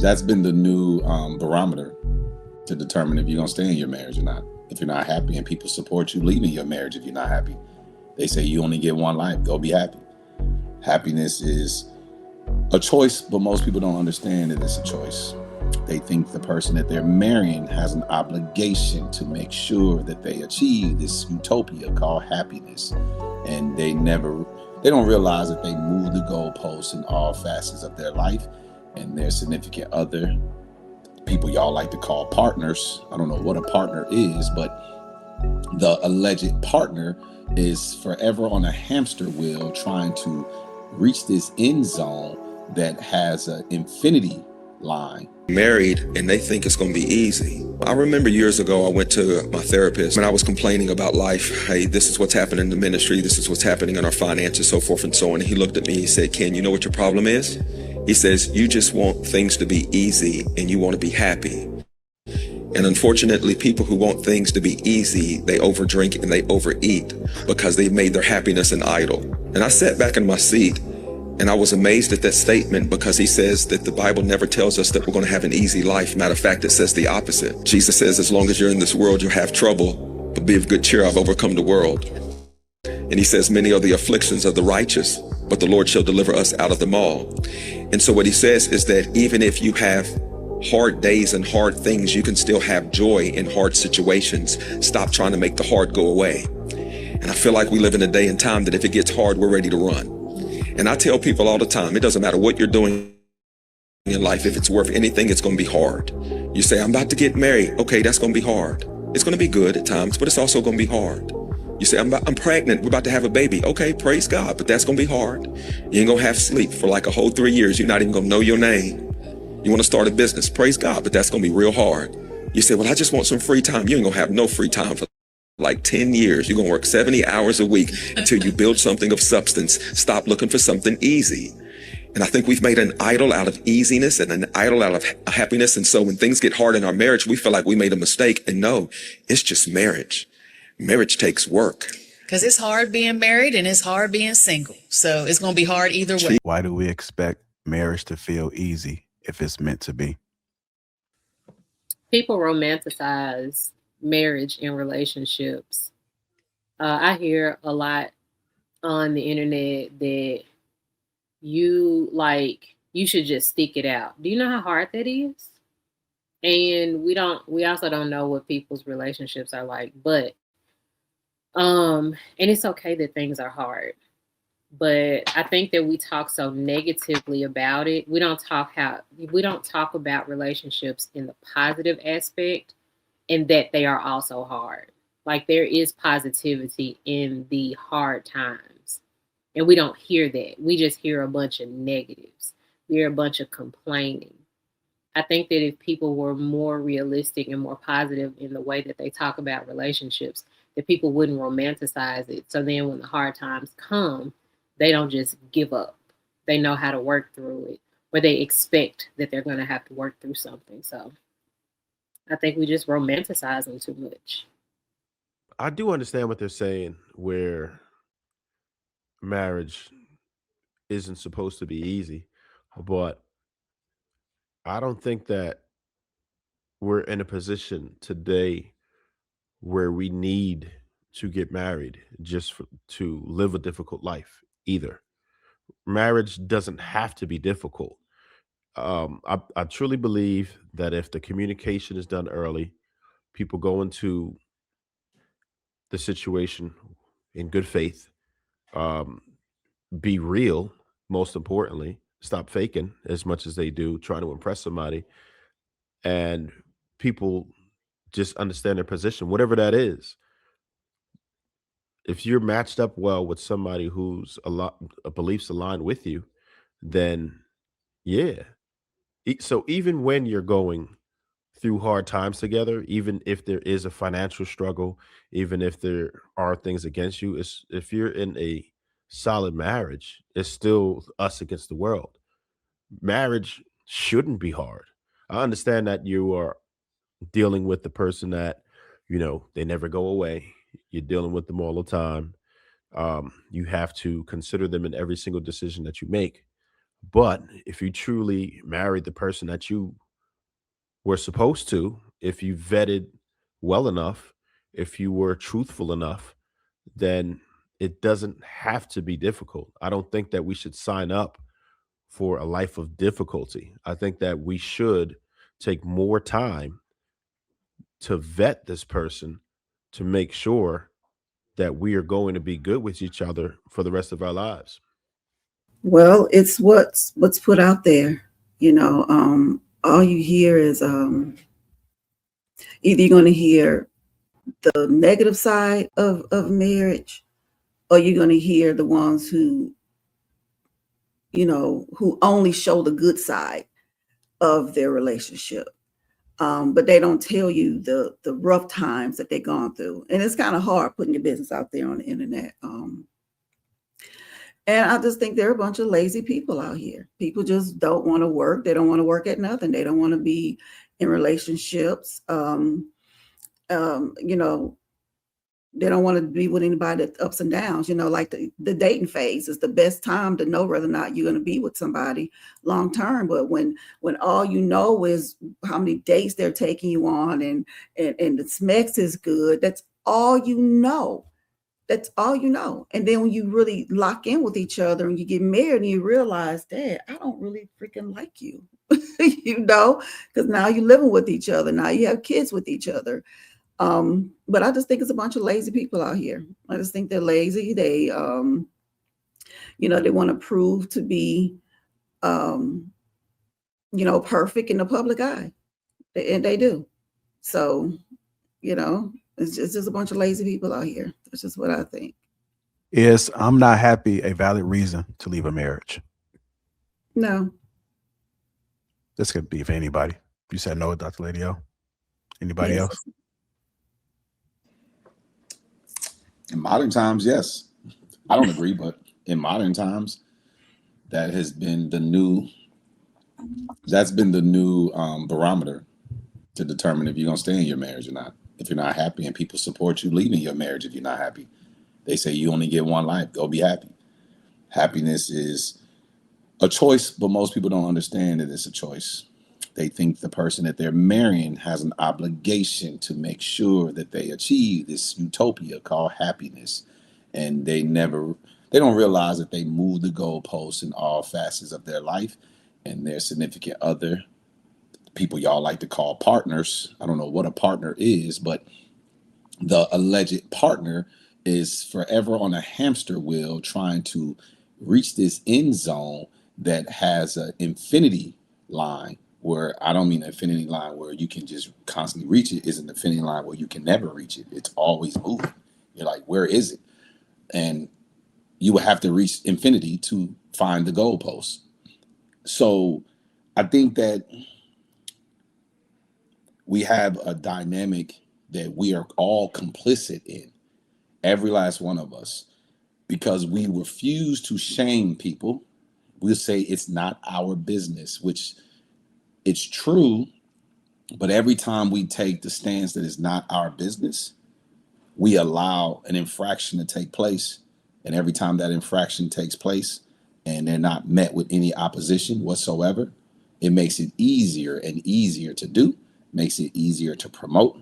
That's been the new barometer to determine if you're going to stay in your marriage or not. If you're not happy and people support you leaving your marriage if you're not happy, they say you only get one life. Go be happy. Happiness is a choice, but most people don't understand that it's a choice. They think the person that they're marrying has an obligation to make sure that they achieve this utopia called happiness. And they don't realize that they move the goalposts in all facets of their life, and their significant other, people y'all like to call partners. I don't know what a partner is, but the alleged partner is forever on a hamster wheel trying to reach this end zone that has an infinity line. Married and they think it's going to be easy. I remember years ago I went to my therapist and I was complaining about life. Hey, this is what's happening in the ministry. This is what's happening in our finances, so forth and so on. And he looked at me, he said, Ken, you know what your problem is? He says, you just want things to be easy and you want to be happy. And unfortunately, people who want things to be easy, they overdrink and they overeat because they've made their happiness an idol. And I sat back in my seat and I was amazed at that statement, because he says that the Bible never tells us that we're going to have an easy life. Matter of fact, it says the opposite. Jesus says, as long as you're in this world, you'll have trouble, but be of good cheer, I've overcome the world. And he says, many are the afflictions of the righteous, but the Lord shall deliver us out of them all. And so what he says is that even if you have hard days and hard things, you can still have joy in hard situations. Stop trying to make the hard go away. And I feel like we live in a day and time that if it gets hard, we're ready to run. And I tell people all the time, it doesn't matter what you're doing in life. If it's worth anything, it's going to be hard. You say, I'm about to get married. Okay, that's going to be hard. It's going to be good at times, but it's also going to be hard. You say, I'm pregnant. We're about to have a baby. Okay, praise God, but that's going to be hard. You ain't going to have sleep for like a whole 3 years. You're not even going to know your name. You want to start a business. Praise God, but that's going to be real hard. You say, well, I just want some free time. You ain't going to have no free time for like 10 years. You're going to work 70 hours a week until you build something of substance. Stop looking for something easy. And I think we've made an idol out of easiness and an idol out of happiness. And so when things get hard in our marriage, we feel like we made a mistake. And no, it's just marriage. Marriage takes work. Because it's hard being married and it's hard being single. So it's going to be hard either way. Why do we expect marriage to feel easy if it's meant to be? People romanticize marriage and relationships. I hear a lot on the internet that you should just stick it out. Do you know how hard that is? And we also don't know what people's relationships are like, but and it's okay that things are hard. But I think that we talk so negatively about it. We don't talk about relationships in the positive aspect, and that they are also hard. Like, there is positivity in the hard times. And we don't hear that. We just hear a bunch of negatives. We hear a bunch of complaining. I think that if people were more realistic and more positive in the way that they talk about relationships, that people wouldn't romanticize it. So then when the hard times come, they don't just give up. They know how to work through it, or they expect that they're going to have to work through something. So I think we just romanticize them too much. I do understand what they're saying, where marriage isn't supposed to be easy, but I don't think that we're in a position today where we need to get married just to live a difficult life either. Marriage doesn't have to be difficult. I truly believe that if the communication is done early, people go into the situation in good faith, um, be real, most importantly, stop faking as much as they do, trying to impress somebody, and people just understand their position, whatever that is. If you're matched up well with somebody who's beliefs aligned with you, then yeah. So even when you're going through hard times together, even if there is a financial struggle, even if there are things against you, if you're in a solid marriage, it's still us against the world. Marriage shouldn't be hard. I understand that you are dealing with the person that, they never go away. You're dealing with them all the time. You have to consider them in every single decision that you make. But if you truly married the person that you were supposed to, if you vetted well enough, if you were truthful enough, then it doesn't have to be difficult. I don't think that we should sign up for a life of difficulty. I think that we should take more time to vet this person to make sure that we are going to be good with each other for the rest of our lives. Well, it's what's put out there. All you hear is either you're going to hear the negative side of marriage, or you're going to hear the ones who only show the good side of their relationship. But they don't tell you the rough times that they've gone through. And it's kind of hard putting your business out there on the internet. And I just think there are a bunch of lazy people out here. People just don't want to work. They don't want to work at nothing. They don't want to be in relationships. They don't want to be with anybody that's ups and downs. Like the dating phase is the best time to know whether or not you're going to be with somebody long term. But when all you know is how many dates they're taking you on and the specs is good, that's all you know. That's all you know. And then when you really lock in with each other and you get married and you realize, Dad, I don't really freaking like you, because now you're living with each other. Now you have kids with each other. But I just think it's a bunch of lazy people out here. I just think they're lazy. They, they want to prove to be, perfect in the public eye. And they do. So, it's just a bunch of lazy people out here. That's just what I think. Is I'm not happy a valid reason to leave a marriage? No. This could be for anybody. You said no, Dr. Lady O. Anybody else? In modern times, yes. I don't agree, but in modern times, that's been the new barometer to determine if you're going to stay in your marriage or not. If you're not happy and people support you leaving your marriage if you're not happy, they say you only get one life. Go be happy. Happiness is a choice, but most people don't understand that it's a choice. They think the person that they're marrying has an obligation to make sure that they achieve this utopia called happiness. And they don't realize that they move the goalposts in all facets of their life, and their significant other, people y'all like to call partners. I don't know what a partner is, but the alleged partner is forever on a hamster wheel trying to reach this end zone that has an infinity line, where I don't mean an infinity line where you can just constantly reach it. It's an infinity line where you can never reach it. It's always moving. You're like, where is it? And you would have to reach infinity to find the goalpost. So I think that we have a dynamic that we are all complicit in, every last one of us, because we refuse to shame people. We'll say it's not our business, which it's true, but every time we take the stance that it's not our business, we allow an infraction to take place. And every time that infraction takes place and they're not met with any opposition whatsoever, it makes it easier and easier to do, makes it easier to promote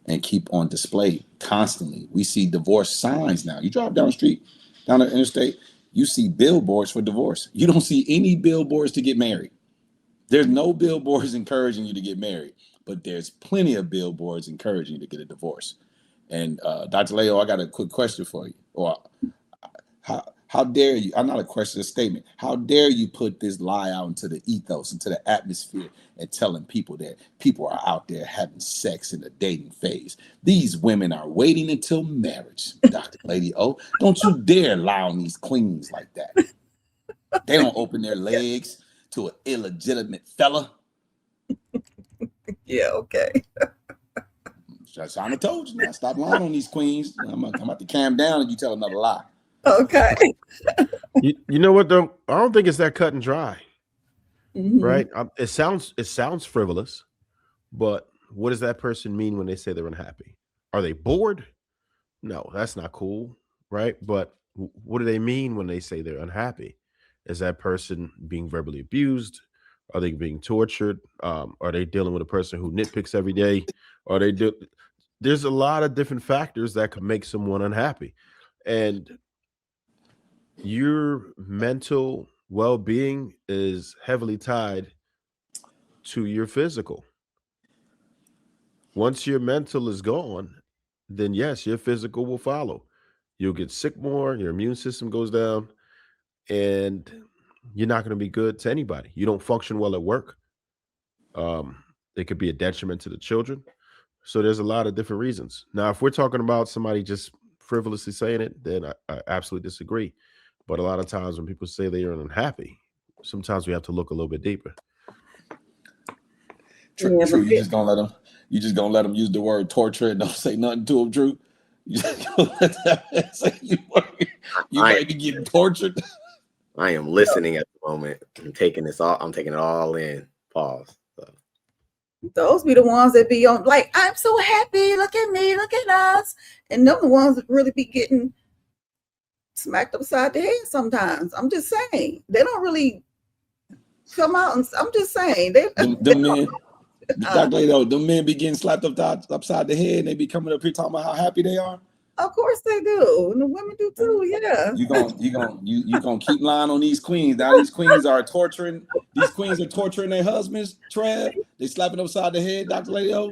and keep on display constantly. We see divorce signs now. You drive down the street, down the interstate, you see billboards for divorce. You don't see any billboards to get married. There's no billboards encouraging you to get married, but there's plenty of billboards encouraging you to get a divorce. And Dr. Leo, I got a quick question for you. Or how dare you? I'm not a question, a statement. How dare you put this lie out into the ethos, into the atmosphere, and telling people that people are out there having sex in the dating phase? These women are waiting until marriage, Dr. Lady O. Don't you dare lie on these queens like that. They don't open their legs to an illegitimate fella. Yeah, okay. I told you now. Stop lying on these queens. I'm about to calm down and you tell another lie. Okay. You know what though? I don't think it's that cut and dry, right? It sounds frivolous, but what does that person mean when they say they're unhappy? Are they bored? No, that's not cool, right? But what do they mean when they say they're unhappy? Is that person being verbally abused? Are they being tortured? Are they dealing with a person who nitpicks every day? Are they do? There's a lot of different factors that could make someone unhappy, and your mental well-being is heavily tied to your physical. Once your mental is gone, then yes, your physical will follow. You'll get sick more, your immune system goes down, and you're not going to be good to anybody. You don't function well at work. It could be a detriment to the children. So there's a lot of different reasons. Now, if we're talking about somebody just frivolously saying it, then I absolutely disagree. But a lot of times when people say they are unhappy, sometimes we have to look a little bit deeper. True, you just gonna let them use the word torture and don't say nothing to them, Drew. You just gonna let that say you might be getting tortured. I am listening at the moment. I'm taking it all in. Pause. So. Those be the ones that be on like, I'm so happy. Look at me. Look at us. And them the ones that really be getting smacked upside the head sometimes. I'm just saying. They don't really come out. And I'm just saying. Them men. Exactly though, them men be getting slapped upside the head and they be coming up here talking about how happy they are. Of course they do. And the women do too, yeah. You gonna keep lying on these queens. Now these queens are torturing their husbands, Trev. They slapping upside the head, Dr. Leo.